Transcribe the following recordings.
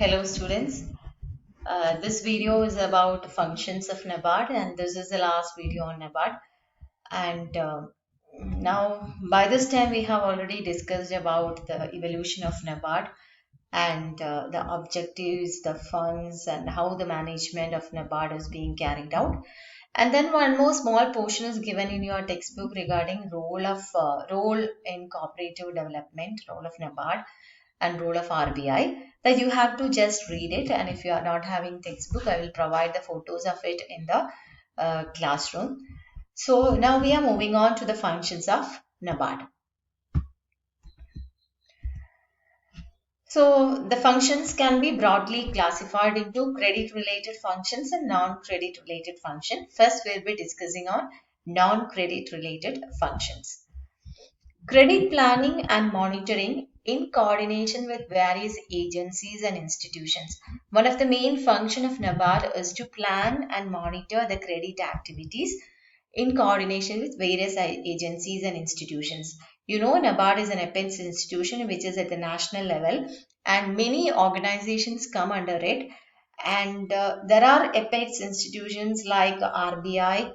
Hello students, this video is about functions of NABARD and this is the last video on NABARD and now by this time we have already discussed about the evolution of NABARD and the objectives, the funds and how the management of NABARD is being carried out. And then one more small portion is given in your textbook regarding role in cooperative development, role of NABARD and role of RBI, that you have to just read it. And if you are not having textbook, I will provide the photos of it in the classroom. So now we are moving on to the functions of NABARD. So the functions can be broadly classified into credit related functions and non-credit related functions. First we'll be discussing on non-credit related functions. Credit planning and monitoring in coordination with various agencies and institutions. One of the main functions of NABARD is to plan and monitor the credit activities in coordination with various agencies and institutions. You know, NABARD is an apex institution which is at the national level and many organizations come under it. And there are apex institutions like RBI,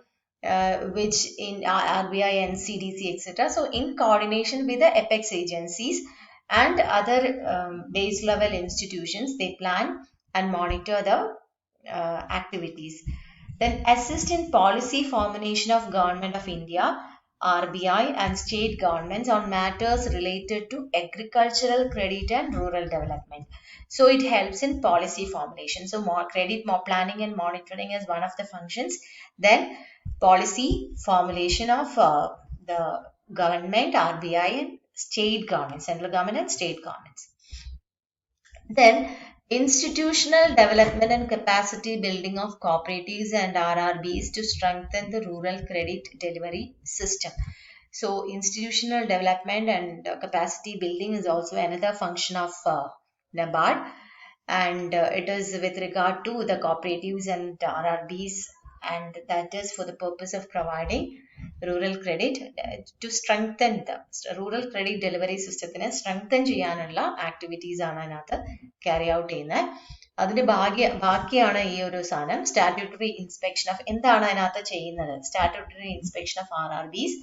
which in RBI and CDC, etc. So, in coordination with the apex agencies and other base level institutions, they plan and monitor the activities. Then assist in policy formulation of Government of India, RBI and state governments on matters related to agricultural credit and rural development. So it helps in policy formulation. So more credit, more planning and monitoring is one of the functions. Then policy formulation of the government, RBI and state governments, central government and state governments. Then institutional development and capacity building of cooperatives and RRBs to strengthen the rural credit delivery system. So institutional development and capacity building is also another function of NABARD, and it is with regard to the cooperatives and RRBs, and that is for the purpose of providing rural credit to strengthen the rural credit delivery system strengthen ചെയ്യാനുള്ള activities ആണ് അതിനകത്ത് carry out ചെയ്യുന്നത്. അതിന്റെ ബാക്കിയാണ് ഈ ഒരു സാധനം statutory inspection of എന്താണ് അതിനകത്ത് ചെയ്യുന്നത്. Statutory inspection of RRBs,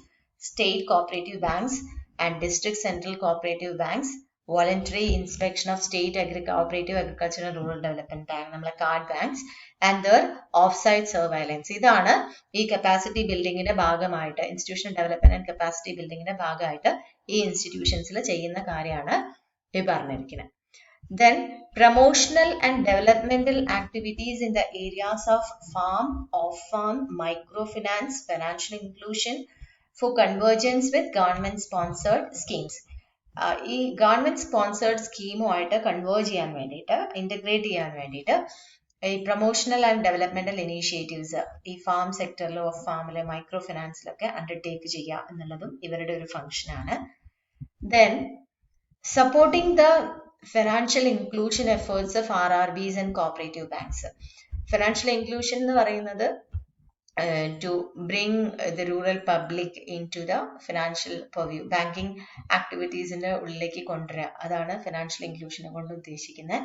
state cooperative banks and district central cooperative banks, voluntary inspection of state cooperative agricultural rural development bank, നമ്മളെ card banks and their off-site surveillance. ഇതാണ് ഈ കപ്പാസിറ്റി ബിൽഡിങ്ങിന്റെ ഭാഗമായിട്ട് institutional development and capacity ബിൽഡിങ്ങിന്റെ ഭാഗമായിട്ട് ഈ ഇൻസ്റ്റിറ്റ്യൂഷൻസിൽ ചെയ്യുന്ന കാര്യമാണ് ഈ പറഞ്ഞിരിക്കുന്നത്. Then promotional and developmental activities in the areas of farm, off-farm, microfinance, financial inclusion for convergence with government sponsored schemes. ഈ ഗവൺമെന്റ് സ്പോൺസേർഡ് സ്കീമുമായിട്ട് കൺവേർജ് ചെയ്യാൻ വേണ്ടിയിട്ട് ഇന്റഗ്രേറ്റ് ചെയ്യാൻ വേണ്ടിയിട്ട് ഈ പ്രൊമോഷണൽ ആൻഡ് ഡെവലപ്മെന്റൽ ഇനീഷ്യേറ്റീവ്സ് ഈ ഫാം സെക്ടറിലോ ഓഫ് ഫാമിലെ മൈക്രോ ഫിനാൻസിലൊക്കെ അണ്ടർടേക്ക് ചെയ്യുക എന്നുള്ളതും ഇവരുടെ ഒരു ഫംഗ്ഷനാണ്. Then supporting the financial inclusion efforts of RRBs and cooperative banks. Financial inclusion എന്ന് പറയുന്നത് to bring the rural public into the financial purview, banking activities ഉള്ളിലേക്ക് കൊണ്ടുവരിക, അതാണ് ഫിനാൻഷ്യൽ ഇൻക്ലൂഷനെ കൊണ്ട് ഉദ്ദേശിക്കുന്നത്.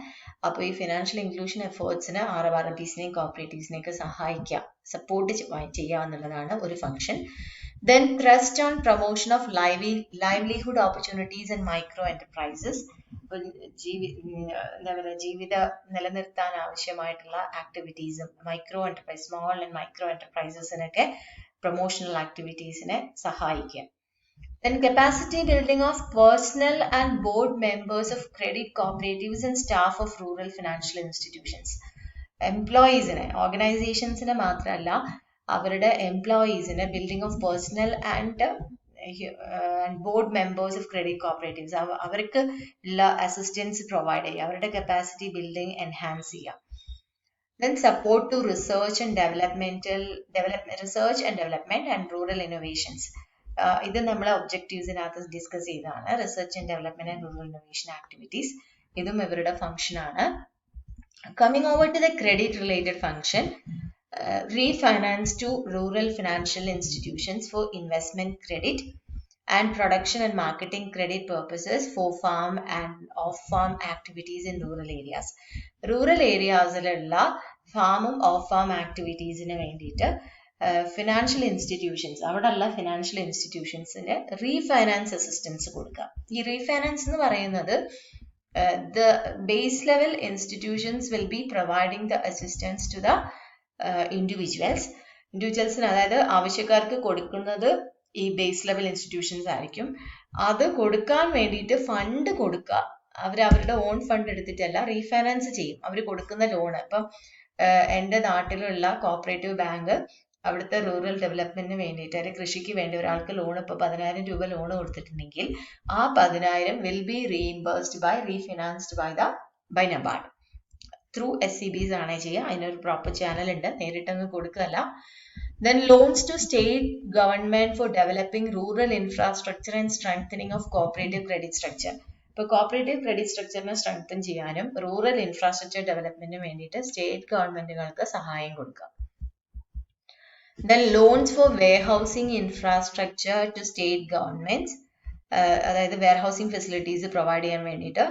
അപ്പോൾ ഈ ഫിനാൻഷ്യൽ ഇൻക്ലൂഷൻ എഫേർട്സിന് RRBസിനെയും കോപ്പറേറ്റീവ്സിനെയൊക്കെ സഹായിക്കുക, സപ്പോർട്ട് ചെയ്യുക എന്നുള്ളതാണ് ഒരു function. Then thrust on promotion of livelihood opportunities and micro enterprises. ജീവിത നിലനിർത്താൻ ആവശ്യമായിട്ടുള്ള ആക്ടിവിറ്റീസും micro enterprise, small and micro എന്റർപ്രൈസസിനൊക്കെ പ്രൊമോഷണൽ ആക്ടിവിറ്റീസിനെ സഹായിക്കുക. Then capacity building of personnel and board members of credit cooperatives and staff of rural financial institutions. എംപ്ലോയീസിനെ, ഓർഗനൈസേഷൻസിനെ മാത്രമല്ല അവരുടെ എംപ്ലോയീസിന് building of personnel and board members of credit cooperatives അവർക്ക് ഉള്ള assistance provide ചെയ്യുക, അവരുടെ കപ്പാസിറ്റി ബിൽഡിംഗ് എൻഹാൻസ് ചെയ്യുക. Then support to research and development and rural innovations. ഇത് നമ്മളെ ഒബ്ജക്റ്റീവ്സിനകത്ത് ഡിസ്കസ് ചെയ്തതാണ്. Research and development and rural innovation activities, ഇതും ഇവരുടെ ഫംഗ്ഷൻ ആണ്. Coming over to the credit related function, refinance to rural financial institutions for investment credit and production and marketing credit purposes for farm and off-farm activities in rural areas. Rural areas farm off-farm activities in financial institutions, avadalla financial institutions refinance assistance kodukka. Ee refinance ennu parayunnathu the base level institutions will be providing the assistance to the individualsന് അതായത് ആവശ്യക്കാർക്ക് കൊടുക്കുന്നത് ഈ base level institutions ആയിരിക്കും. അത് കൊടുക്കാൻ വേണ്ടിയിട്ട് fund കൊടുക്കുക. അവരുടെ ഓൺ ഫണ്ട് എടുത്തിട്ടല്ല, റീഫൈനാൻസ് ചെയ്യും. അവർ കൊടുക്കുന്ന ലോണ് ഇപ്പം എൻ്റെ നാട്ടിലുള്ള കോപ്പറേറ്റീവ് ബാങ്ക് അവിടുത്തെ റൂറൽ ഡെവലപ്മെന്റിന് വേണ്ടിയിട്ട് അല്ലെങ്കിൽ കൃഷിക്ക് വേണ്ടി ഒരാൾക്ക് ലോൺ ഇപ്പോൾ 10,000 രൂപ ലോൺ കൊടുത്തിട്ടുണ്ടെങ്കിൽ ആ 10,000 will be reimbursed by refinanced by NABARD through SCBs ആണ് ചെയ്യുക. അതിനൊരു പ്രോപ്പർ ചാനൽ ഉണ്ട്, നേരിട്ടങ്ങ് കൊടുക്കുകയല്ല. Then loans to state government for developing rural infrastructure and strengthening of cooperative credit structure. ഇപ്പോൾ കോപ്പറേറ്റീവ് ക്രെഡിറ്റ് സ്ട്രക്ചറിനെ സ്ട്രെങ്തൻ ചെയ്യാനും റൂറൽ ഇൻഫ്രാസ്ട്രക്ചർ ഡെവലപ്മെന്റിന് വേണ്ടിയിട്ട് സ്റ്റേറ്റ് ഗവൺമെന്റുകൾക്ക് സഹായം കൊടുക്കുക. Then loans for warehousing infrastructure to state governments, അതായത് വെയർഹൗസിംഗ് ഫെസിലിറ്റീസ് പ്രൊവൈഡ് ചെയ്യാൻ വേണ്ടിയിട്ട്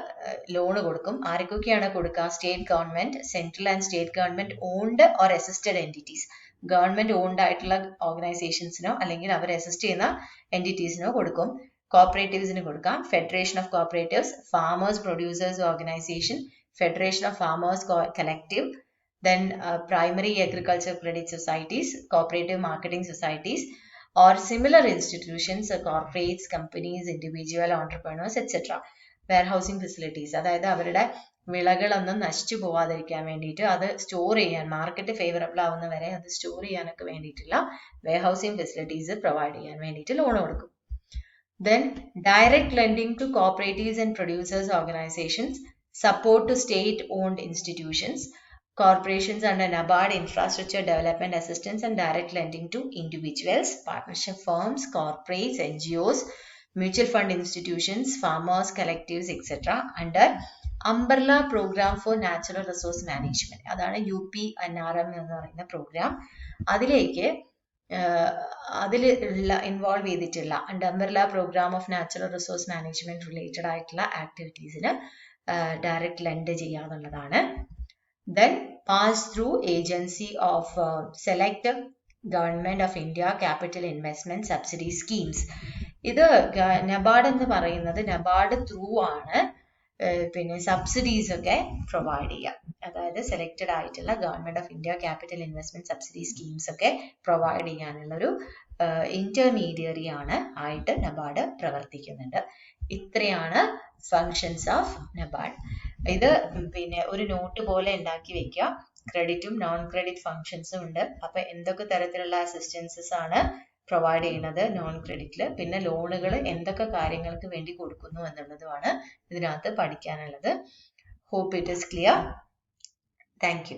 loan കൊടുക്കും. ആർക്കൊക്കെയാണ് കൊടുക്കുക? State government, central and state government owned or assisted entities. Government owned ആയിട്ടുള്ള ഓർഗനൈസേഷൻസിനോ അല്ലെങ്കിൽ അവർ അസിസ്റ്റ് ചെയ്യുന്ന എൻറ്റിറ്റീസിനോ കൊടുക്കും. കോപ്പറേറ്റീവ്സിന് കൊടുക്കാം. Federation of cooperatives, farmers producers organisation, federation of farmers collective, then primary agriculture credit societies, cooperative marketing societies or similar institutions, corporates, companies, individual entrepreneurs, etc. warehousing facilities, അതായത് അവരുടെ വിളകളൊന്നും നശിച്ചു പോവാതിരിക്കാൻ വേണ്ടിയിട്ട് അത് സ്റ്റോർ ചെയ്യാൻ, മാർക്കറ്റ് ഫേവറബിൾ ആവുന്ന വരെ അത് സ്റ്റോർ ചെയ്യാനൊക്കെ വേണ്ടിയിട്ടുള്ള വെയർഹൗസിംഗ് ഫെസിലിറ്റീസ് പ്രൊവൈഡ് ചെയ്യാൻ വേണ്ടിയിട്ട് ലോൺ കൊടുക്കും. Then direct lending to cooperatives and producers organizations, support to state owned institutions, corporations under NABARD, infrastructure development assistance and direct lending to individuals, partnership firms, corporates, NGOs, mutual fund institutions, farmers, collectives, etc. under umbrella program for natural resource management. അതാണ് UPNRM എന്ന് പറയുന്ന programme. അതിലേക്ക് അതിൽ involve ചെയ്തിട്ടുള്ള umbrella programme of natural resource management related ആയിട്ടുള്ള ആക്ടിവിറ്റീസിന് direct lend ചെയ്യാന്നുള്ളതാണ്. Then pass through agency of select Government of India capital investment subsidy schemes. ഇത് നബാർഡ് എന്ന് പറയുന്നത് നബാർഡ് ത്രൂ ആണ് പിന്നെ സബ്സിഡീസ് ഒക്കെ പ്രൊവൈഡ് ചെയ്യുക. അതായത് സെലക്റ്റഡ് ആയിട്ടുള്ള government of India capital investment subsidy schemes ഒക്കെ പ്രൊവൈഡ് ചെയ്യാനുള്ളൊരു ഇന്റർമീഡിയറി ആണ് ആയിട്ട് നബാർഡ് പ്രവർത്തിക്കുന്നുണ്ട്. ഇത്രയാണ് ഫങ്ഷൻസ് ഓഫ് നബാർഡ്. ഇത് പിന്നെ ഒരു നോട്ട് പോലെ ഉണ്ടാക്കി വെക്കുക. ക്രെഡിറ്റും നോൺ ക്രെഡിറ്റ് ഫങ്ഷൻസും ഉണ്ട്. അപ്പൊ എന്തൊക്കെ തരത്തിലുള്ള അസിസ്റ്റൻസസ് ആണ് പ്രൊവൈഡ് ചെയ്യുന്നത് നോൺ ക്രെഡിറ്റില്, പിന്നെ ലോണുകൾ എന്തൊക്കെ കാര്യങ്ങൾക്ക് വേണ്ടി കൊടുക്കുന്നു എന്നുള്ളതുമാണ് ഇതിനകത്ത് പഠിക്കാനുള്ളത്. Hope it is clear. Thank U.